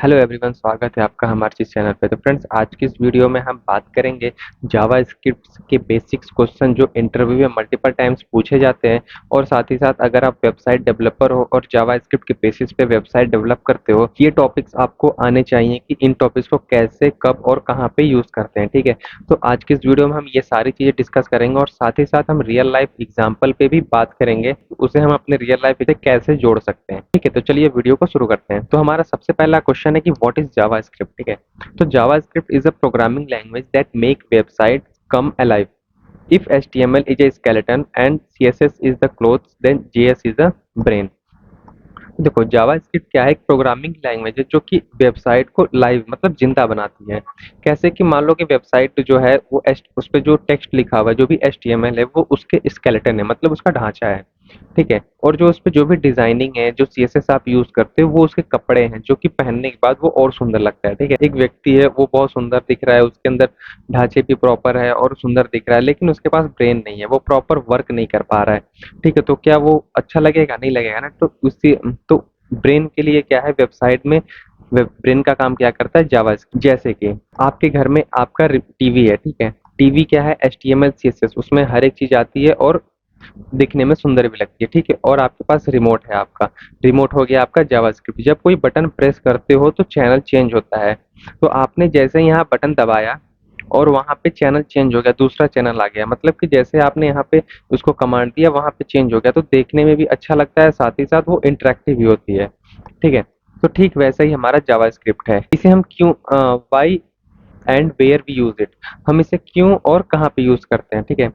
Hello everyone, स्वागत है आपका हमारे इस चैनल पे। तो फ्रेंड्स, आज की इस वीडियो में हम बात करेंगे जावा स्क्रिप्ट के बेसिक्स क्वेश्चन जो इंटरव्यू में मल्टीपल टाइम्स पूछे जाते हैं। और साथ ही साथ अगर आप वेबसाइट डेवलपर हो और जावा स्क्रिप्ट के बेसिस पे वेबसाइट डेवलप करते हो, ये टॉपिक्स आपको आने चाहिए कि इन टॉपिक्स को कैसे, कब और कहाँ पे यूज करते हैं। ठीक है, तो आज की इस वीडियो में हम ये सारी चीजें डिस्कस करेंगे और साथ ही साथ हम रियल लाइफ एग्जाम्पल पे भी बात करेंगे, उसे हम अपने रियल लाइफ से कैसे जोड़ सकते हैं। ठीक है, तो चलिए वीडियो को शुरू करते हैं। तो हमारा सबसे पहला क्वेश्चन है कि व्हाट इज जावा स्क्रिप्ट। ठीक है, तो Java script is a programming language that make website come alive. If HTML is a skeleton and CSS is the clothes, then JS is the brain। देखो, जावा script क्या है? एक programming language है जो कि वेबसाइट को लाइव मतलब जिंदा बनाती है। कैसे कि मान लो कि वेबसाइट जो है वो उस पे जो टेक्स्ट लिखा हुआ है, जो भी HTML है, वो उसके स्केलेटन है, मतलब उसका ढांचा है। ठीक है, और जो उस पे जो भी डिजाइनिंग है, जो CSS आप यूज करते हो, वो उसके कपड़े हैं जो कि पहनने के बाद वो और सुंदर लगता है। ठीक है, एक व्यक्ति है, वो बहुत सुंदर दिख रहा है, उसके अंदर ढांचे भी प्रॉपर है और सुंदर दिख रहा है, लेकिन उसके पास ब्रेन नहीं है, वो प्रॉपर वर्क नहीं कर पा रहा है। ठीक है, तो क्या वो अच्छा लगेगा? नहीं लगेगा ना। तो उसी तो ब्रेन के लिए क्या है वेबसाइट में, ब्रेन का काम क्या करता है? जावा। जैसे कि आपके घर में आपका टीवी है। ठीक है, टीवी क्या है? HTML CSS, उसमें हर एक चीज आती है और दिखने में सुंदर भी लगती है। ठीक है, और आपके पास रिमोट है, आपका रिमोट हो गया आपका जावास्क्रिप्ट। जब कोई बटन प्रेस करते हो तो चैनल चेंज होता है। तो आपने जैसे यहाँ बटन दबाया और वहां पे चैनल चेंज हो गया, दूसरा चैनल आ गया, मतलब कि जैसे आपने यहाँ पे उसको कमांड दिया, वहां पे चेंज हो गया, तो देखने में भी अच्छा लगता है, साथ ही साथ वो इंटरेक्टिव भी होती है। ठीक है, तो ठीक वैसा ही हमारा जावास्क्रिप्ट है। इसे हम क्यों, why and where we use it, हम इसे क्यों और कहाँ पे यूज करते हैं? ठीक है,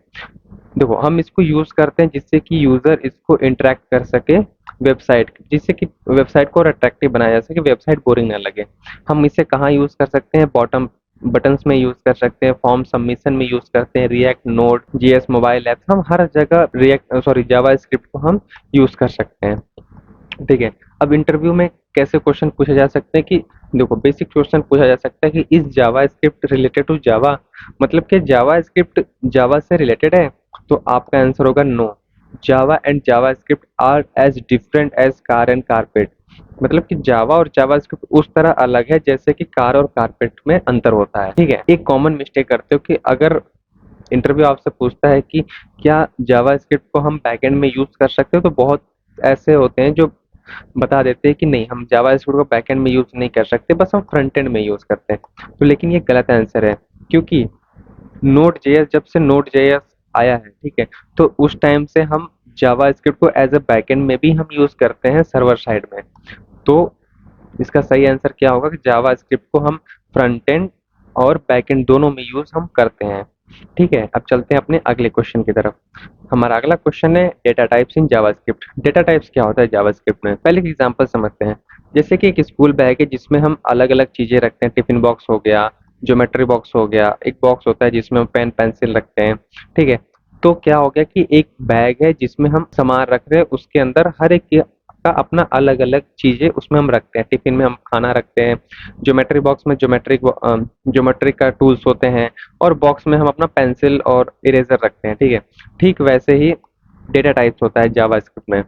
देखो, हम इसको यूज करते हैं जिससे कि यूजर इसको इंटरेक्ट कर सके वेबसाइट, जिससे कि वेबसाइट को और अट्रैक्टिव बनाया जा सके, वेबसाइट बोरिंग ना लगे। हम इसे कहाँ यूज कर सकते हैं? बॉटम बटन्स में यूज कर सकते हैं, फॉर्म सबमिशन में यूज करते हैं, react, node, GS, mobile apps, हम हर जगह रिएक्ट सॉरी जावा स्क्रिप्ट को हम यूज कर सकते हैं। ठीक है, अब इंटरव्यू में कैसे क्वेश्चन पूछे जा सकते हैं कि देखो, बेसिक क्वेश्चन पूछा जा सकता है कि इस जावा स्क्रिप्ट रिलेटेड टू जावा, मतलब कि जावा स्क्रिप्ट जावा से रिलेटेड है। तो आपका आंसर होगा no. Java and JavaScript are as different as car and carpet, मतलब कि जावा और जावा स्क्रिप्ट उस तरह अलग है जैसे कि कार और कारपेट में अंतर होता है। ठीक है, एक कॉमन मिस्टेक करते हो कि अगर इंटरव्यू आपसे पूछता है कि क्या जावा स्क्रिप्ट को हम बैकएंड में यूज कर सकते हो, तो बहुत ऐसे होते हैं जो बता देते हैं कि नहीं, हम जावा स्क्रिप्ट को बैकएंड में यूज नहीं कर सकते, बस हम फ्रंट एंड में यूज करते हैं। तो लेकिन ये गलत आंसर है, क्योंकि नोड जेएस, जब से नोड जेएस आया है, ठीक है, तो उस टाइम से हम जावा स्क्रिप्ट को एज अ बैकएंड में भी हम यूज करते हैं, सर्वर साइड में। तो इसका सही आंसर क्या होगा कि जावा स्क्रिप्ट को हम फ्रंट एंड और बैक एंड दोनों में यूज हम करते हैं। ठीक है, अब चलते हैं अपने अगले क्वेश्चन की तरफ। हमारा अगला क्वेश्चन है data types in JavaScript. Data types क्या होता है जावास्क्रिप्ट में? पहले एक एग्जांपल समझते हैं। जैसे कि एक स्कूल बैग है जिसमें हम अलग अलग चीजें रखते हैं, टिफिन बॉक्स हो गया, ज्योमेट्री बॉक्स हो गया, एक बॉक्स होता है जिसमें हम पेन पेंसिल रखते हैं। ठीक है, तो क्या हो गया कि एक बैग है जिसमें हम सामान रख रहे हैं, उसके अंदर हर एक का अपना अलग अलग चीजें उसमें हम रखते हैं। टिफिन में हम खाना रखते हैं, ज्योमेट्री बॉक्स में ज्योमेट्री का टूल्स होते हैं, और बॉक्स में हम अपना पेंसिल और इरेजर रखते हैं। ठीक है, ठीक वैसे ही डेटा टाइप्स होता है जावास्क्रिप्ट में।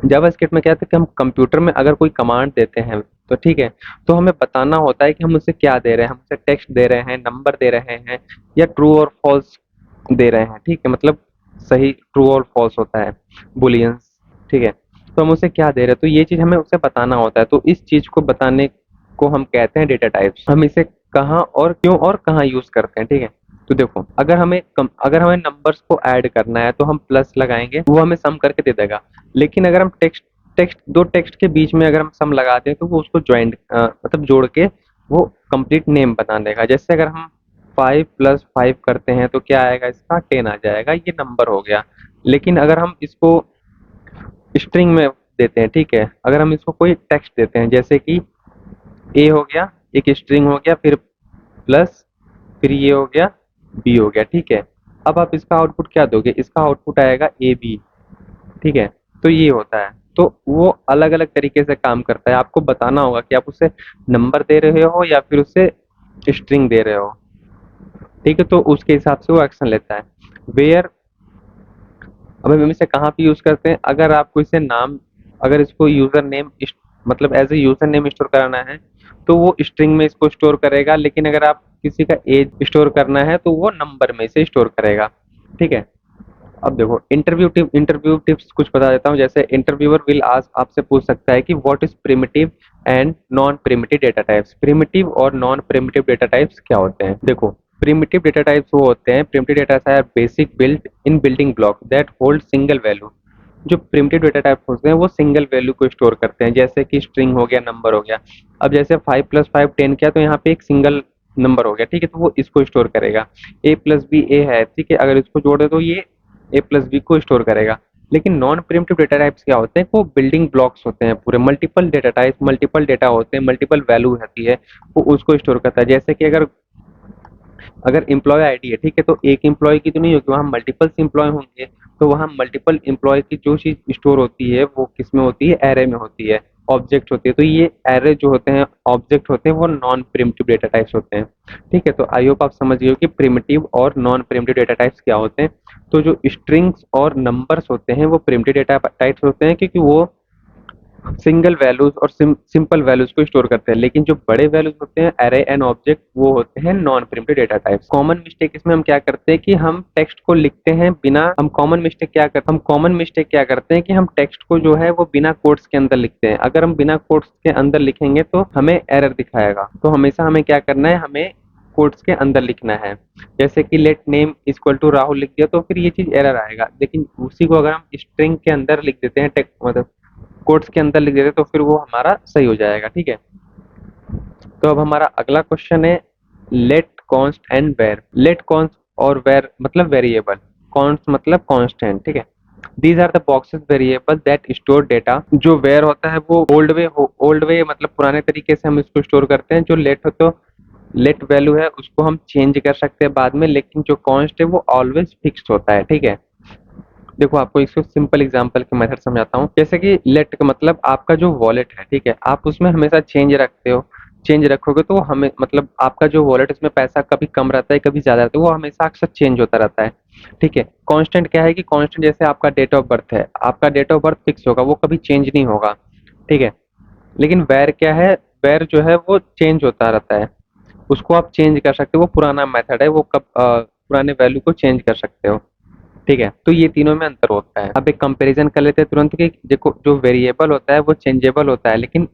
जावास्क्रिप्ट में क्या होता है कि हम कंप्यूटर में अगर कोई कमांड देते हैं, तो ठीक है, तो हमें बताना होता है कि हम उसे क्या दे रहे हैं, हम उसे टेक्स्ट दे रहे हैं, नंबर दे रहे हैं, या ट्रू और फॉल्स दे रहे हैं। ठीक है, मतलब सही ट्रू और फॉल्स होता है, बुलियंस। ठीक है, तो हम उसे क्या दे रहे हैं, तो ये चीज हमें उसे बताना होता है। तो इस चीज को बताने को हम कहते हैं डेटा टाइप्स। हम इसे कहाँ और क्यों और कहाँ यूज करते हैं? ठीक है, तो देखो, अगर हमें नंबर्स को ऐड करना है तो हम प्लस लगाएंगे, वो हमें सम करके दे देगा। लेकिन अगर हम टेक्स्ट टेक्स्ट दो टेक्स्ट के बीच में अगर हम सम लगाते हैं, तो वो उसको ज्वाइंट मतलब जोड़ के वो कंप्लीट नेम बता देगा। जैसे अगर हम 5 + 5 करते हैं तो क्या आएगा? इसका 10 आ जाएगा, ये नंबर हो गया। लेकिन अगर हम इसको स्ट्रिंग में देते हैं, ठीक है, अगर हम इसको कोई टेक्स्ट देते हैं, जैसे कि ए हो गया, एक स्ट्रिंग हो गया, फिर प्लस, फिर ये हो गया, बी हो गया। ठीक है, अब आप इसका आउटपुट क्या दोगे? इसका आउटपुट आएगा ए बी। ठीक है, तो ये होता है। तो वो अलग अलग तरीके से काम करता है, आपको बताना होगा कि आप उसे नंबर दे रहे हो या फिर उसे स्ट्रिंग दे रहे हो। ठीक है, तो उसके हिसाब से वो एक्शन लेता है। वेयर, अब हम इसे कहाँ पे यूज करते हैं? अगर आपको इसे नाम, अगर इसको यूजर नेम मतलब as a user name store कराना है तो वो स्ट्रिंग में इसको स्टोर करेगा, लेकिन अगर आप किसी का एज स्टोर करना है तो वो नंबर में से स्टोर करेगा। ठीक है। अब देखो इंटरव्यू टिप्स कुछ बता देता हूँ। जैसे इंटरव्यूअर विल आज आपसे पूछ सकता है कि what is primitive and non primitive data types. Primitive और नॉन प्रिमिटिव डेटा टाइप्स क्या होते हैं? देखो, प्रिमिटिव डेटा टाइप्स वो होते हैं, primitive data types are basic built in building block that hold single value. जो प्रिमिटिव डेटा टाइप होते हैं वो सिंगल वैल्यू को स्टोर करते हैं, जैसे कि स्ट्रिंग हो गया, नंबर हो गया। अब जैसे 5 + 5 10 किया तो यहाँ पे एक सिंगल नंबर हो गया, ठीक है, तो वो इसको स्टोर करेगा। A + B A है, ठीक है, अगर इसको जोड़े तो ये A + B को स्टोर करेगा। लेकिन नॉन प्रिमिटिव डेटा टाइप्स क्या होते हैं? वो बिल्डिंग ब्लॉक्स होते हैं, पूरे multiple data type, multiple data होते हैं, मल्टीपल वैल्यू होती है, वो उसको स्टोर करता है। जैसे कि अगर अगर एम्प्लॉय आईडी है, ठीक है, तो एक एम्प्लॉय की तो नहीं होगी, वहाँ मल्टीपल्स एम्प्लॉय होंगे, तो वहाँ मल्टीपल एम्प्लॉय की जो चीज स्टोर होती है वो किस में होती है? एरे में होती है, ऑब्जेक्ट होती है। तो ये एरे जो होते हैं, ऑब्जेक्ट होते हैं, वो नॉन प्रिमिटिव डेटा टाइप्स होते हैं। ठीक है, तो आई होप आप समझ गए हो कि प्रिमिटिव और नॉन प्रिमिटिव डेटा टाइप्स क्या होते हैं। तो जो स्ट्रिंग्स और नंबर्स होते हैं वो प्रिमिटिव डेटा टाइप्स होते हैं, क्योंकि वो सिंगल वैल्यूज और सिंपल वैल्यूज को स्टोर करते हैं। लेकिन जो बड़े वैल्यूज होते हैं, एरे एंड ऑब्जेक्ट, वो होते हैं non primitive data types. Common mistake इसमें हम क्या करते हैं कि हम टेक्स्ट को लिखते हैं बिना, हम कॉमन मिस्टेक क्या करते हैं कि हम टेक्स्ट को जो है वो बिना कोट्स के अंदर लिखते हैं। अगर हम बिना कोट्स के अंदर लिखेंगे तो हमें एरर दिखाएगा। तो हमेशा हमें क्या करना है? हमें कोट्स के अंदर लिखना है। जैसे कि let name equal to Rahul लिख दिया तो फिर ये चीज एरर आएगा। लेकिन उसी को अगर हम स्ट्रिंग के अंदर लिख देते हैं, टेक्स्ट मतलब कोट्स के अंदर लिख देते तो फिर वो हमारा सही हो जाएगा। ठीक है, तो अब हमारा अगला क्वेश्चन है let const and var. Let const और वेर मतलब वेरिएबल, कॉन्स्ट मतलब कांस्टेंट। ठीक है, these are the boxes variable that store data. जो वेर होता है वो ओल्ड वे मतलब पुराने तरीके से हम इसको स्टोर करते हैं। जो लेट हो तो लेट वैल्यू है उसको हम चेंज कर सकते हैं बाद में, लेकिन जो कॉन्स्ट है वो ऑलवेज फिक्स्ड होता है। ठीक है, देखो आपको इसको सिंपल एग्जांपल के मेथड समझाता हूँ। जैसे कि लेट का मतलब आपका जो वॉलेट है, ठीक है, आप उसमें हमेशा चेंज रखते हो। चेंज रखोगे तो हमें मतलब आपका जो वॉलेट, उसमें पैसा कभी कम रहता है कभी ज्यादा रहता है, वो हमेशा अक्सर चेंज होता रहता है। ठीक है, कांस्टेंट क्या है कि कांस्टेंट जैसे आपका डेट ऑफ बर्थ है, आपका डेट ऑफ बर्थ फिक्स होगा, वो कभी चेंज नहीं होगा। ठीक है, लेकिन वैर क्या है? वैर जो है वो चेंज होता रहता है, उसको आप चेंज कर सकते हो, वो पुराना मेथड है, वो कब पुराने वैल्यू को चेंज कर सकते हो। ठीक है, तो ये तीनों में अंतर होता है। अब एक कंपैरिजन कर लेते हैं तुरंत कि देखो, जो वेरिएबल होता है वो चेंजेबल होता है, लेकिन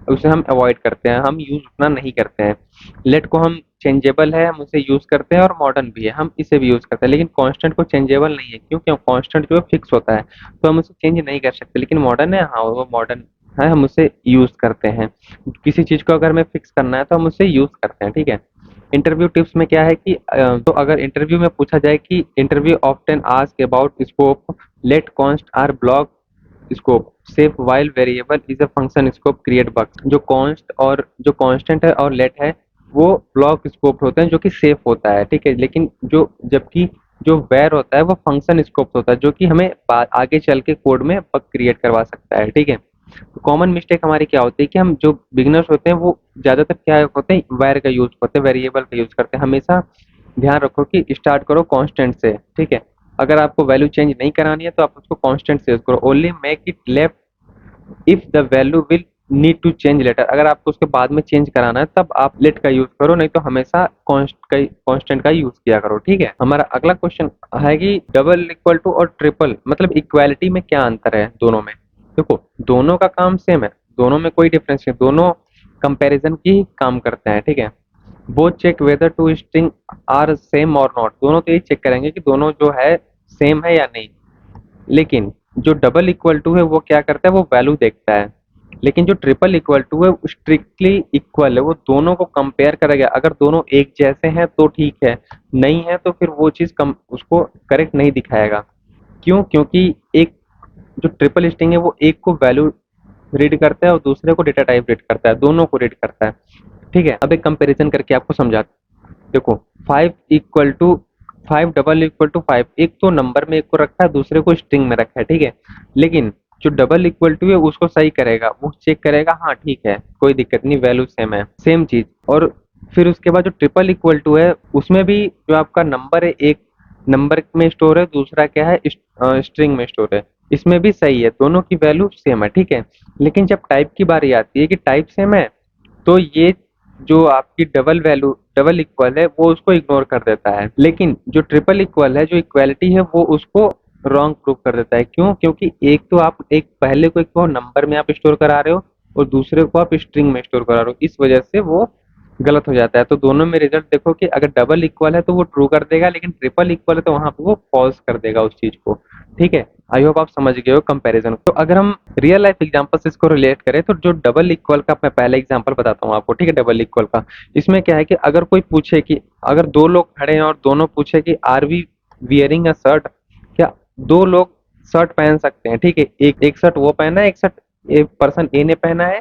उसे हम अवॉइड करते हैं, हम यूज उतना नहीं करते हैं। लेट को हम चेंजेबल है, हम उसे यूज करते हैं, और मॉडर्न भी है, हम इसे भी यूज करते हैं। लेकिन कांस्टेंट को चेंजेबल नहीं है, क्योंकि कांस्टेंट जो है फिक्स होता है, तो हम उसे चेंज नहीं कर सकते। लेकिन मॉडर्न है, हाँ वो मॉडर्न है, हम उसे यूज करते हैं। किसी चीज को अगर हमें फिक्स करना है तो हम उसे यूज करते हैं। ठीक है, इंटरव्यू टिप्स में क्या है कि तो अगर इंटरव्यू में पूछा जाए कि interview often ask about scope, let const are block scope, safe while variable is a function scope create bug. जो कॉन्स्ट और जो कांस्टेंट है और लेट है वो ब्लॉक स्कोप होते हैं, जो कि सेफ होता है। ठीक है, लेकिन जो जबकि जो वेर होता है वो फंक्शन स्कोप होता है, जो कि हमें आगे चल के कोड में बग क्रिएट करवा सकता है। ठीक है, कॉमन मिस्टेक हमारी क्या होती है कि हम जो बिगिनर्स होते हैं वो ज्यादातर क्या होते हैं? वैर का यूज करते हैं, वेरिएबल का यूज करते हैं। हमेशा ध्यान रखो कि स्टार्ट करो कांस्टेंट से। ठीक है, अगर आपको वैल्यू चेंज नहीं करानी है तो आप उसको कांस्टेंट से यूज करो। Only make it left if the value will need to change later. अगर आपको उसके बाद में चेंज कराना है तब आप लेट का यूज करो, नहीं तो हमेशा कांस्टेंट का यूज किया करो। ठीक है, हमारा अगला क्वेश्चन है कि डबल इक्वल टू और ट्रिपल मतलब इक्वालिटी में क्या अंतर है दोनों में? देखो, दोनों का काम सेम है, दोनों में कोई डिफरेंस नहीं, दोनों कंपैरिजन की काम करते हैं। ठीक है, वो check whether two string are same और नॉट, दोनों तो ये चेक करेंगे कि दोनों जो है सेम है या नहीं। लेकिन जो डबल इक्वल टू है वो क्या करता है? वो वैल्यू देखता है। लेकिन जो ट्रिपल इक्वल टू है वो स्ट्रिक्टली इक्वल है, वो दोनों को कंपेयर करेगा। अगर दोनों एक जैसे हैं तो ठीक है, नहीं है तो फिर वो चीज कम उसको करेक्ट नहीं दिखाएगा। क्यों? क्योंकि एक जो ट्रिपल स्ट्रिंग है वो एक को वैल्यू रीड करता है और दूसरे को डेटा टाइप रीड करता है, दोनों को रीड करता है। ठीक है, अब एक कंपैरिजन करके आपको समझाता हूं। देखो, 5 = 5 एक तो नंबर में एक को रखा है, दूसरे को स्ट्रिंग में रखा है। ठीक है, लेकिन जो डबल इक्वल टू है उसको सही करेगा, वो चेक करेगा, हाँ ठीक है कोई दिक्कत नहीं, वैल्यू सेम है, सेम चीज। और फिर उसके बाद जो ट्रिपल इक्वल टू है उसमें भी जो आपका नंबर है एक नंबर में स्टोर है, दूसरा क्या है स्ट्रिंग में स्टोर है। इसमें भी सही है, दोनों की वैल्यू सेम है, ठीक है। लेकिन जब टाइप की बारी आती है कि टाइप सेम है, तो ये जो आपकी डबल वैल्यू डबल इक्वल है वो उसको इग्नोर कर देता है। लेकिन जो ट्रिपल इक्वल है, जो इक्वालिटी है, वो उसको रॉन्ग प्रूव कर देता है। क्यों? क्योंकि एक तो आप एक पहले को एक को नंबर में आप स्टोर करा रहे हो और दूसरे को आप स्ट्रिंग में स्टोर करा रहे हो, इस वजह से वो गलत हो जाता है। तो दोनों में रिजल्ट देखो कि अगर डबल इक्वल है तो वो ट्रू कर देगा, लेकिन ट्रिपल इक्वल है तो वहां पे वो फॉल्स कर देगा उस चीज को। ठीक है, आई होप आप समझ गए हो कंपैरिजन। तो अगर हम रियल लाइफ एग्जांपल से इसको रिलेट करें, तो जो डबल इक्वल का मैं पहला एग्जांपल बताता हूँ आपको, ठीक है। डबल इक्वल का इसमें क्या है कि अगर कोई पूछे कि अगर दो लोग खड़े हैं और दोनों पूछे कि are we wearing a shirt, क्या दो लोग शर्ट पहन सकते हैं? ठीक है, एक एक शर्ट वो पहना है, एक शर्ट एक पर्सन ए ने पहना है,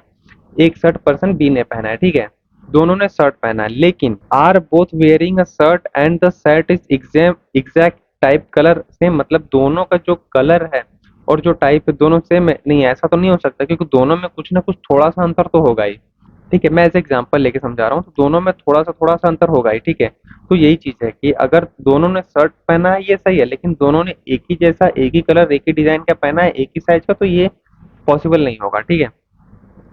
एक शर्ट पर्सन बी ने पहना है, ठीक है। दोनों ने शर्ट पहना है, लेकिन are both wearing a shirt and the shirt is exact type colour same, मतलब दोनों का जो कलर है और जो टाइप है दोनों सेम है? नहीं, ऐसा तो नहीं हो सकता, क्योंकि दोनों में कुछ ना कुछ थोड़ा सा अंतर तो होगा ही। ठीक है, मैं एज एग्जांपल लेके समझा रहा हूँ, तो दोनों में थोड़ा सा अंतर होगा ही, ठीक है। तो यही चीज है कि अगर दोनों ने शर्ट पहना है ये सही है, लेकिन दोनों ने एक ही जैसा, एक ही कलर, एक ही डिजाइन का पहना है, एक ही साइज का, तो ये पॉसिबल नहीं होगा, ठीक है।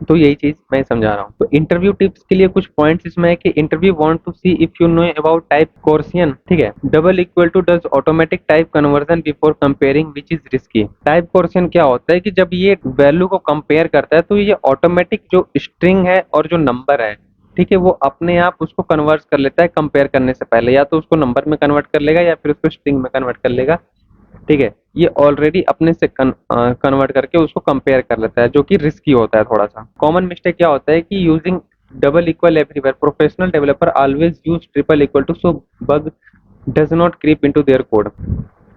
तो यही चीज मैं समझा रहा हूँ। तो इंटरव्यू टिप्स के लिए कुछ पॉइंट्स इसमें है कि interview want to see if you know about type coercion, ठीक है। Double equal to does automatic type conversion before comparing which is risky. Type coercion क्या होता है कि जब ये वैल्यू को कंपेयर करता है तो ये ऑटोमेटिक जो स्ट्रिंग है और जो नंबर है, ठीक है, वो अपने आप उसको कन्वर्ट कर लेता है कंपेयर करने से पहले। या तो उसको नंबर में कन्वर्ट कर लेगा या फिर उसको स्ट्रिंग में कन्वर्ट कर लेगा, ठीक है। ये ऑलरेडी अपने से कन्वर्ट करके उसको कंपेयर कर लेता है, जो कि रिस्की होता है थोड़ा सा। कॉमन मिस्टेक क्या होता है कि using double equal everywhere, professional developer always use triple equal to so bug does not creep into their code.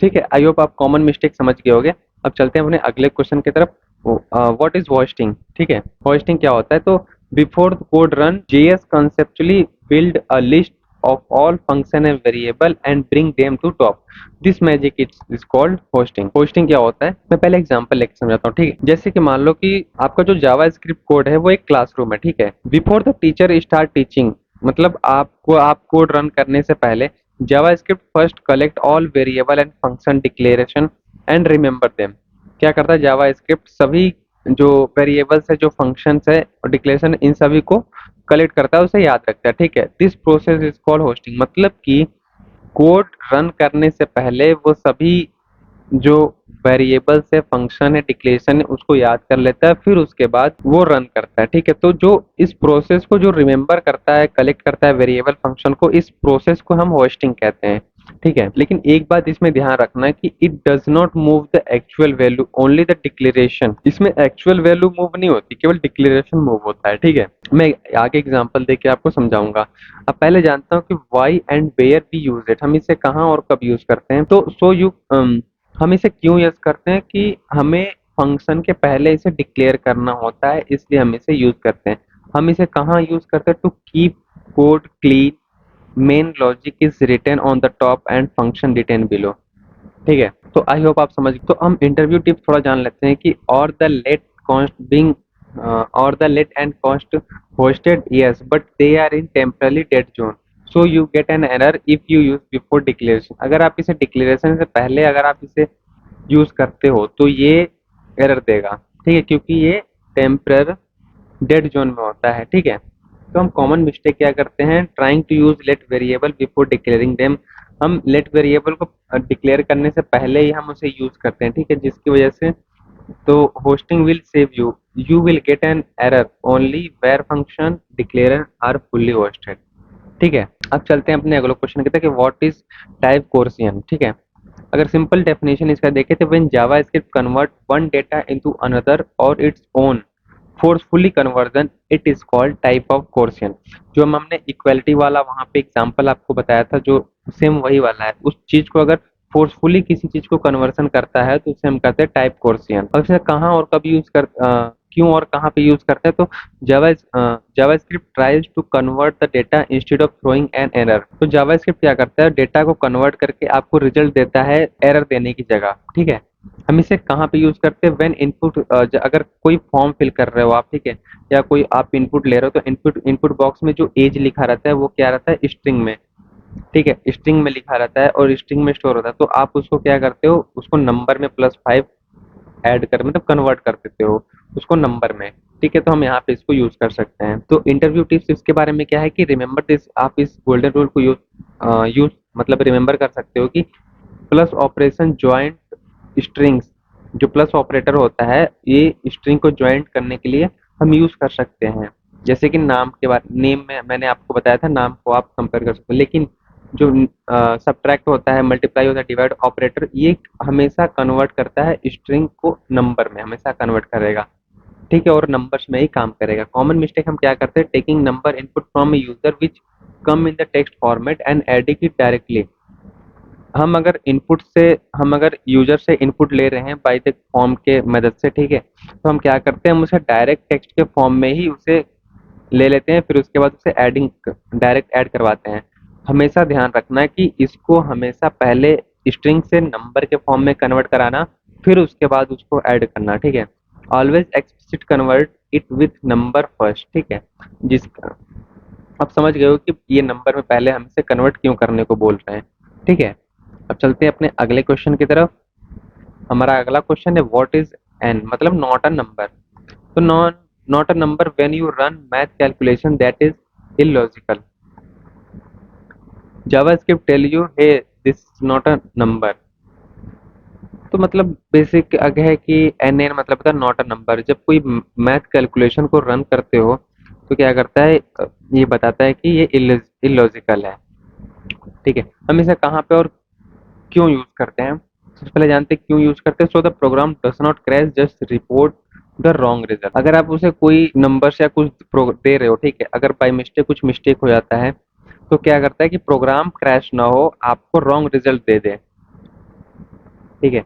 ठीक है, आई होप आप कॉमन मिस्टेक समझ गए होंगे। अब चलते हैं अपने अगले क्वेश्चन की तरफ। व्हाट इज होस्टिंग, ठीक है। होस्टिंग क्या होता है? तो before the code run JS conceptually build a list of all function and variable and bring them to top. This magic is called hosting. Hosting क्या होता है, मैं पहले एग्जांपल लेके समझाता हूँ, ठीक है। जैसे कि मान लो कि आपका जो जावा स्क्रिप्ट कोड है वो एक क्लासरूम है, ठीक है। Before the teacher start teaching, मतलब आपको आप कोड रन करने से पहले Java script first collect all variable and function declaration and remember them. क्या करता है जावा स्क्रिप्ट? सभी जो वेरिएबल्स है, जो फंक्शंस है और डिक्लेरेशन, इन सभी को कलेक्ट करता है, उसे याद रखता है, ठीक है। This process is called hosting. मतलब कि कोड रन करने से पहले वो सभी जो वेरिएबल्स है, फंक्शन है, डिक्लेरेशन है, उसको याद कर लेता है, फिर उसके बाद वो रन करता है, ठीक है। तो जो इस प्रोसेस को जो रिमेम्बर करता है, कलेक्ट करता है वेरिएबल फंक्शन को, इस प्रोसेस को हम होस्टिंग कहते हैं, ठीक है। लेकिन एक बात इसमें ध्यान रखना है कि it does not move the actual value, only the declaration. इसमें एक्चुअल वैल्यू मूव नहीं होती, केवल डिक्लेरेशन मूव होता है, ठीक है। मैं आगे एग्जांपल देके आपको समझाऊंगा। अब पहले जानता हूँ कि why and where we use it, हम इसे कहाँ और कब यूज करते हैं। तो सो यू हम इसे क्यों यूज करते हैं कि हमें फंक्शन के पहले इसे डिक्लेयर करना होता है, इसलिए हम इसे यूज करते हैं। हम इसे कहाँ यूज करते हैं? To keep code clean, main logic is written on the top and function written below, ठीक है। तो आई होप आप समझ। तो हम इंटरव्यू टिप्स थोड़ा जान लेते हैं कि और द लेट कॉस्ट बिंग और the let and const hoisted, yes, but they are in temporary dead zone, so you get an error if you use before declaration. अगर आप इसे डिक्लेरेशन से पहले अगर आप इसे यूज करते हो तो ये एरर देगा, ठीक है, क्योंकि ये टेम्परर डेड जोन में होता है, ठीक है। तो हम कॉमन मिस्टेक क्या करते हैं? Trying to use let variable before declaring them. हम लेट वेरिएबल को डिक्लेयर करने से पहले ही हम उसे यूज करते हैं, ठीक है, जिसकी वजह से तो hoisting will save you, you will get an error only where function declare are fully hoisted, ठीक है। अब चलते हैं अपने अगले क्वेश्चन की, व्हाट इज टाइप कोर्सियन, ठीक है। अगर सिंपल डेफिनेशन इसका देखें तो when Java script convert one data into another और it's own forcefully conversion, it is called type of coercion. जो हमने इक्वालिटी वाला वहां पे एग्जांपल आपको बताया था, जो सेम वही वाला है, उस चीज को अगर फोर्सफुली किसी चीज को कन्वर्सन करता है तो उसे हम कहते हैं टाइप कोर्सियन। और इसे कहाँ और कब यूज कर क्यों और कहाँ पे यूज करते हैं? तो JavaScript tries to convert the data instead of throwing an error. तो जावास्क्रिप्ट क्या करता है? डेटा को कन्वर्ट करके आपको रिजल्ट देता है एरर देने की जगह, ठीक है। हम इसे कहाँ पे यूज करते हैं? व्हेन इनपुट, अगर कोई फॉर्म फिल कर रहे हो आप, ठीक है, या कोई आप इनपुट ले रहे हो, तो इनपुट बॉक्स में जो एज लिखा रहता है वो क्या रहता है? स्ट्रिंग में, ठीक है, स्ट्रिंग में लिखा रहता है और स्ट्रिंग में स्टोर होता है, तो आप उसको क्या करते हो, उसको नंबर में +5 ऐड कर मतलब कन्वर्ट कर देते हो उसको नंबर में। ठीक है, तो हम यहाँ पे इसको यूज कर सकते हैं। तो इंटरव्यू टिप्स इसके बारे में क्या है कि रिमेंबर दिस, आप इस गोल्डन रूल को यूज मतलब रिमेंबर कर सकते हो कि प्लस ऑपरेशन ज्वाइंट स्ट्रिंग्स, जो प्लस ऑपरेटर होता है ये स्ट्रिंग को ज्वाइंट करने के लिए हम यूज कर सकते हैं। जैसे कि नाम के बाद नेम में मैंने आपको बताया था, नाम को आप कंपेयर कर सकते हो, लेकिन जो सब्ट्रैक्ट होता है, मल्टीप्लाई होता है, डिवाइड ऑपरेटर, ये हमेशा कन्वर्ट करता है स्ट्रिंग को नंबर में, हमेशा कन्वर्ट करेगा। ठीक है, और नंबर्स में ही काम करेगा। कॉमन मिस्टेक हम क्या करते हैं, taking number input from user which come in the text format and adding it directly. हम अगर यूजर से इनपुट ले रहे हैं बाय द फॉर्म के मदद से, ठीक है, तो हम क्या करते हैं, हम उसे डायरेक्ट टेक्स्ट के फॉर्म में ही उसे ले लेते हैं, फिर उसके बाद उसे एडिंग डायरेक्ट ऐड करवाते हैं। हमेशा ध्यान रखना है कि इसको हमेशा पहले स्ट्रिंग से नंबर के फॉर्म में कन्वर्ट कराना, फिर उसके बाद उसको ऐड करना। ठीक है, always explicit convert it with number first. ठीक है, जिसका आप समझ गए हो कि ये नंबर में पहले हमसे कन्वर्ट क्यों करने को बोल रहे हैं। ठीक है, अब चलते हैं अपने अगले क्वेश्चन की तरफ। हमारा अगला क्वेश्चन है व्हाट इज एन, मतलब नॉट अ नंबर। तो not a number when you run math calculation that is illogical. JavaScript tell you hey this is not a number. तो मतलब बेसिक है कि एन एन मतलब था नॉट अ नंबर। जब कोई मैथ कैलकुलेशन को रन करते हो तो क्या करता है, ये बताता है कि ये इलॉजिकल है। ठीक है, हम इसे कहाँ पे और क्यों यूज करते हैं, सबसे पहले जानते हैं क्यों यूज करते हैं। So the program does not crash, just report the wrong result. अगर आप उसे कोई नंबर या कुछ दे रहे हो, ठीक है, अगर बाई मिस्टेक कुछ मिस्टेक हो जाता है तो क्या करता है कि प्रोग्राम क्रैश ना हो, आपको रॉन्ग रिजल्ट दे दे। ठीक है,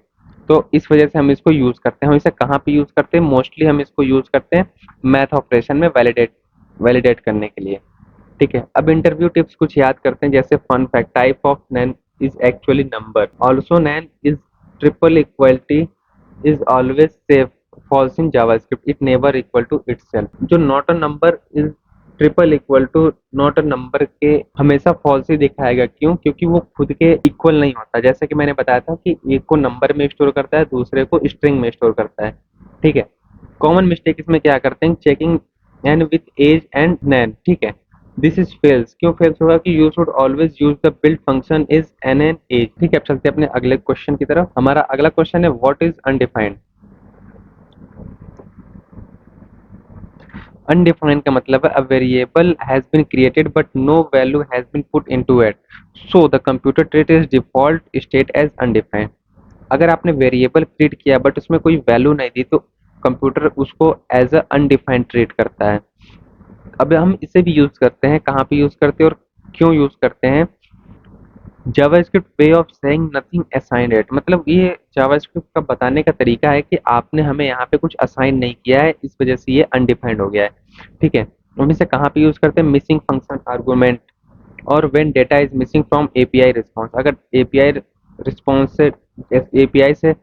तो इस वजह से हम इसको यूज करते हैं। हम इसे कहाँ पे यूज करते हैं, मोस्टली हम इसको यूज करते हैं मैथ ऑपरेशन में वैलिडेट वैलिडेट करने के लिए। ठीक है, अब इंटरव्यू टिप्स कुछ याद करते हैं। जैसे fun fact, type of NaN is actually number, also NaN is triple equality is always safe false in JavaScript, it never equal to itself. जो not a number is triple equal to not a number के हमेशा false ही दिखाएगा। क्यों? क्योंकि वो खुद के equal नहीं होता। जैसे कि मैंने बताया था कि एक को नंबर में स्टोर करता है, दूसरे को स्ट्रिंग में स्टोर करता है। ठीक है, कॉमन मिस्टेक इसमें क्या करते हैं, checking an with as and NaN. ठीक है, दिस इज फेल्स। क्यों फेल्स होगा कि you should always use the build function is an an as. ठीक है, अब चलते हैं अपने अगले क्वेश्चन की तरफ। हमारा अगला क्वेश्चन है व्हाट इज अनडिफाइंड। अनडिफाइंड का मतलब है a variable has been created but no value has been put into it, so the computer treat is default state as undefined. अगर आपने वेरिएबल क्रिएट किया बट उसमें कोई वैल्यू नहीं दी तो कंप्यूटर उसको एज अ अनडिफाइंड ट्रीट करता है। अब हम इसे भी यूज करते हैं, कहाँ पे यूज करते हैं और क्यों यूज करते हैं। JavaScript way of saying nothing assigned it, मतलब ये जावास्क्रिप्ट का बताने का तरीका है कि आपने हमें यहाँ पे कुछ असाइन नहीं किया है, इस वजह से ये अनडिफाइंड हो गया है। ठीक है, हम इसे कहाँ पे यूज करते हैं, मिसिंग फंक्शन आर्गुमेंट और when data is missing from API response. अगर एपीआई रिस्पांस से एपीआई से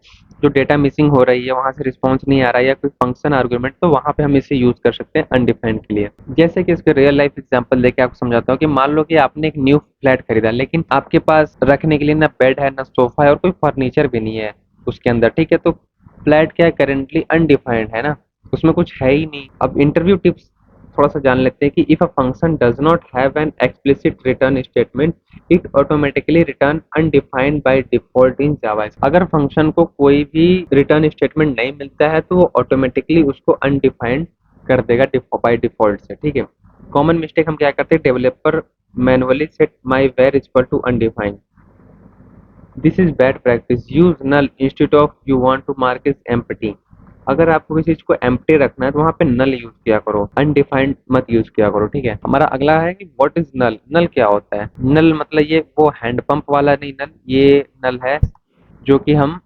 जो डेटा मिसिंग हो रही है वहां से रिस्पांस नहीं आ रहा है या कोई फंक्शन आर्गुमेंट, तो वहां पे हम इसे यूज कर सकते हैं अनडिफाइंड के लिए। जैसे कि इसके रियल लाइफ एग्जांपल देके आपको समझाता हूँ कि मान लो कि आपने एक न्यू फ्लैट खरीदा, लेकिन आपके पास रखने के लिए ना बेड है, ना सोफा है और कोई फर्नीचर भी नहीं है उसके अंदर। ठीक है, तो फ्लैट क्या है, करेंटली अनडिफाइंड है ना, उसमें कुछ है ही नहीं। अब इंटरव्यू टिप्स थोड़ा सा जान लेते हैं कि if a function does not have an explicit return statement it automatically return undefined by default in Java. अगर फंक्शन को कोई भी रिटर्न स्टेटमेंट नहीं मिलता है तो वो ऑटोमेटिकली उसको अनडिफाइंड कर देगा बाय डिफॉल्ट से। ठीक है, कॉमन मिस्टेक हम क्या करते हैं, developer manually set my var equal to undefined, this is bad practice, use null instead of you want to mark is empty. अगर आपको किसी चीज को एम्प्टी रखना है तो वहां पे नल यूज किया करो, अनडिफाइंड मत यूज किया करो। ठीक है, हमारा अगला है कि व्हाट इज नल। नल क्या होता है, नल मतलब ये वो हैंड पंप वाला नहीं नल, ये नल है जो कि हम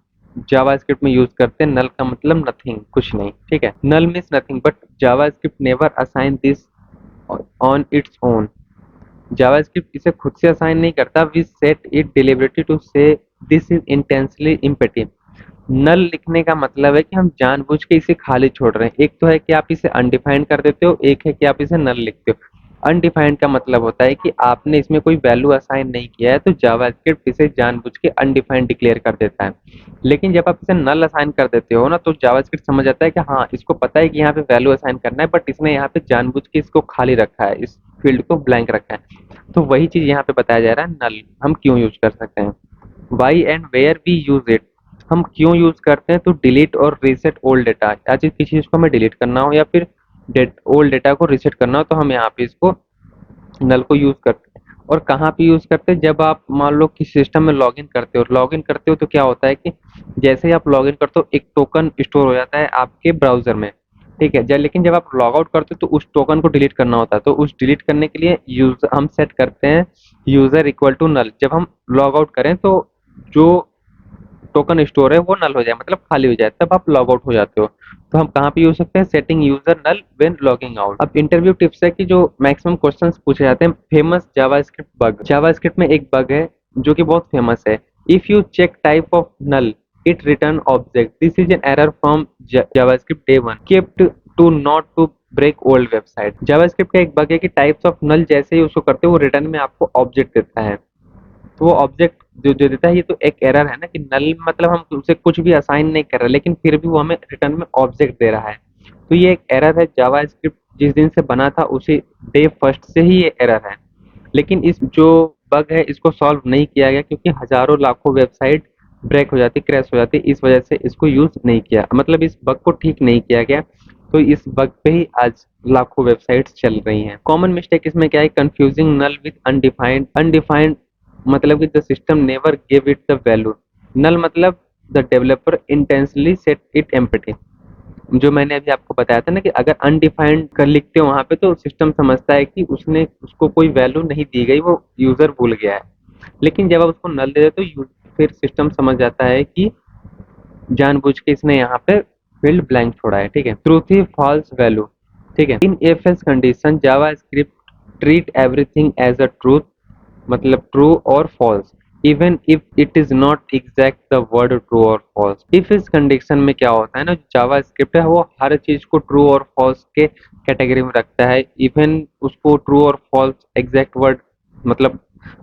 जावास्क्रिप्ट में यूज करते हैं। नल का मतलब नथिंग, कुछ नहीं। ठीक है, null means nothing but JavaScript never assign this on its own. JavaScript इसे खुद से असाइन नहीं करता, we set it deliberately to say this is intentionally imperative. Null लिखने का मतलब है कि हम जानबूझ के इसे खाली छोड़ रहे हैं। एक तो है कि आप इसे अनडिफाइंड कर देते हो, एक है कि आप इसे नल लिखते हो। अनडिफाइंड का मतलब होता है कि आपने इसमें कोई वैल्यू असाइन नहीं किया है, तो जावास्क्रिप्ट इसे जानबूझ के अनडिफाइंड डिक्लेयर कर देता है। लेकिन जब आप इसे नल असाइन कर देते हो ना, तो जावास्क्रिप्ट समझ जाता है कि हाँ, इसको पता है कि यहाँ पे वैल्यू असाइन करना है, बट इसने यहाँ पे जानबूझ के इसको खाली रखा है, इस फील्ड को ब्लैंक रखा है। तो वही चीज यहाँ पे बताया जा रहा है, नल हम क्यों यूज कर सकते हैं। Why and where we use it, हम क्यों यूज करते हैं, तो डिलीट और रीसेट ओल्ड डेटा। आज किसी चीज को हमें डिलीट करना हो या फिर ओल्ड डेटा को रीसेट करना हो, तो हम यहाँ पे इसको नल को यूज करते हैं। और कहाँ पे यूज करते हैं, जब आप मान लो किसी सिस्टम में लॉगिन करते हो तो क्या होता है कि जैसे ही आप लॉगिन करते हो एक टोकन स्टोर हो जाता है आपके ब्राउजर में, ठीक है। लेकिन जब आप लॉग आउट करते हो तो उस टोकन को डिलीट करना होता है, तो उस डिलीट करने के लिए यूजर हम सेट करते हैं यूजर इक्वल टू नल। जब हम लॉग आउट करें तो जो टोकन स्टोर है वो नल हो जाए, मतलब खाली हो जाए, तब आप लॉग आउट हो जाते हो। तो हम कहाँ पे यूज सकते हैं, setting user null when logging out. अब इंटरव्यू टिप्स है कि जो मैक्सिमम क्वेश्चंस पूछे जाते हैं, फेमस जावास्क्रिप्ट बग। जावास्क्रिप्ट में एक बग है जो कि बहुत फेमस है, if you check type of null it return object, this is an error from JavaScript day one kept to not to break old website. JavaScript का एक bug है कि टाइप्स ऑफ नल जैसे ही उसको करते हो वो रिटर्न में आपको ऑब्जेक्ट देता है। तो वो ऑब्जेक्ट जो जो देता है, ये तो एक एरर है ना, कि नल मतलब हम उसे कुछ भी असाइन नहीं कर रहे, लेकिन फिर भी वो हमें रिटर्न में ऑब्जेक्ट दे रहा है। तो ये एक एरर है, जावास्क्रिप्ट जिस दिन से बना था उसी डे फर्स्ट से ही ये एरर है। लेकिन इस जो बग है इसको सॉल्व नहीं किया गया, क्योंकि हजारों लाखों वेबसाइट ब्रेक हो जाती, क्रैश हो जाती, इस वजह से इसको यूज नहीं किया, मतलब इस बग को ठीक नहीं किया गया। तो इस बग पे ही आज लाखों वेबसाइट्स चल रही हैं। कॉमन मिस्टेक इसमें क्या है, confusing null with undefined. Undefined मतलब कि the system never give it the value. Null मतलब the developer intentionally set it empty. जो मैंने अभी आपको बताया था ना, कि अगर अनडिफाइंड कर लिखते हो वहां पे तो सिस्टम समझता है कि उसने उसको कोई वैल्यू नहीं दी गई, वो यूजर भूल गया है। लेकिन जब आप उसको नल दे देते हो, फिर सिस्टम समझ जाता है कि जानबूझ के इसने यहाँ पे फील्ड ब्लैंक छोड़ा है, ठीक है। ट्रूथ ही फॉल्स वैल्यू, ठीक है। In if else condition JavaScript treat everything as a truth, मतलब ट्रू और false, even if it is not exact the word true और फॉल्स। इफ इस कंडीशन में क्या होता है ना, जावा स्क्रिप्ट है वो हर चीज को ट्रू और फॉल्स के कैटेगरी में रखता है, इवन उसको ट्रू और फॉल्स एग्जैक्ट वर्ड मतलब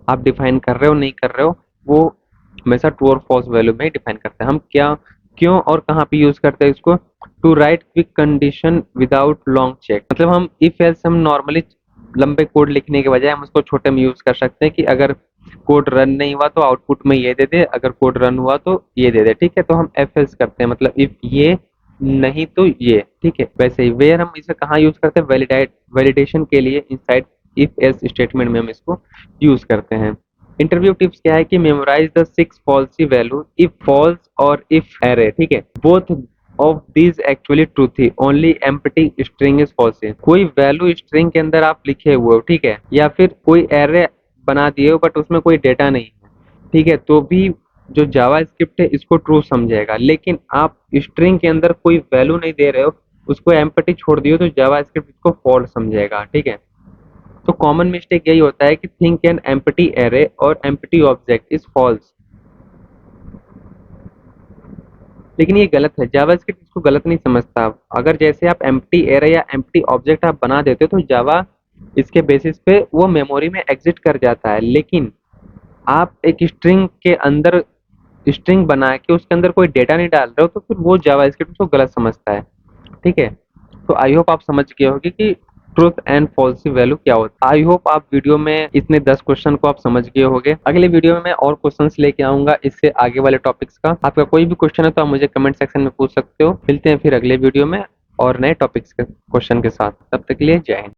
आप डिफाइन कर रहे हो नहीं कर रहे हो, वो हमेशा ट्रू और फॉल्स वैल्यू में डिफाइन करता है। हम क्या क्यों और कहाँ पे यूज करते हैं इसको, to write quick condition without long check. मतलब हम इफ एल्स हम नॉर्मली लंबे कोड लिखने के बजाय हम उसको छोटे में यूज कर सकते हैं, कि अगर कोड रन नहीं हुआ तो आउटपुट में ये दे दे, अगर कोड रन हुआ तो ये दे दे, ठीक है। तो हम एफ एल्स करते हैं, मतलब इफ ये नहीं तो ये, ठीक है। वैसे ही वेयर हम इसे कहाँ यूज करते हैं, वैलिडेशन के लिए इनसाइड इफ एल्स स्टेटमेंट में हम इसको यूज करते हैं। इंटरव्यू टिप्स क्या है कि memorise the 6 falsy value if false और इफ एरे, ठीक है। Both of these actually true थी, only empty string is false. कोई वैल्यू स्ट्रिंग के अंदर आप लिखे हुए हो, ठीक है, या फिर कोई एरे बना दिए हो बट उसमें कोई डेटा नहीं है, ठीक है, तो भी जो जावा स्क्रिप्ट है इसको ट्रू समझेगा। लेकिन आप स्ट्रिंग के अंदर कोई वैल्यू नहीं दे रहे हो, उसको एम्प्टी छोड़ दियो, तो जावा स्क्रिप्ट इसको फॉल्स समझेगा, ठीक है। तो कॉमन मिस्टेक यही होता है कि थिंक एन एम्प्टी एरे और एम्प्टी ऑब्जेक्ट इज फॉल्स। लेकिन ये गलत है, जावास्क्रिप्ट इसको गलत नहीं समझता। अगर जैसे आप एम्प्टी एरे या एम्प्टी ऑब्जेक्ट आप बना देते हो, तो जावा इसके बेसिस पे वो मेमोरी में एग्जिट कर जाता है। लेकिन आप एक स्ट्रिंग के अंदर स्ट्रिंग बना के उसके अंदर कोई डेटा नहीं डाल रहे हो, तो फिर वो जावास्क्रिप्ट उसको गलत समझता है, ठीक है। तो आई होप आप समझ गए होंगे कि ट्रूथ एंड फॉल्स की वैल्यू क्या होता है। आई होप आप वीडियो में इतने 10 क्वेश्चन को आप समझ गए होंगे। अगले वीडियो में मैं और क्वेश्चंस लेके आऊंगा इससे आगे वाले टॉपिक्स का। आपका कोई भी क्वेश्चन है तो आप मुझे कमेंट सेक्शन में पूछ सकते हो। मिलते हैं फिर अगले वीडियो में और नए टॉपिक्स के क्वेश्चन के साथ। तब तक के लिए जय हिंद।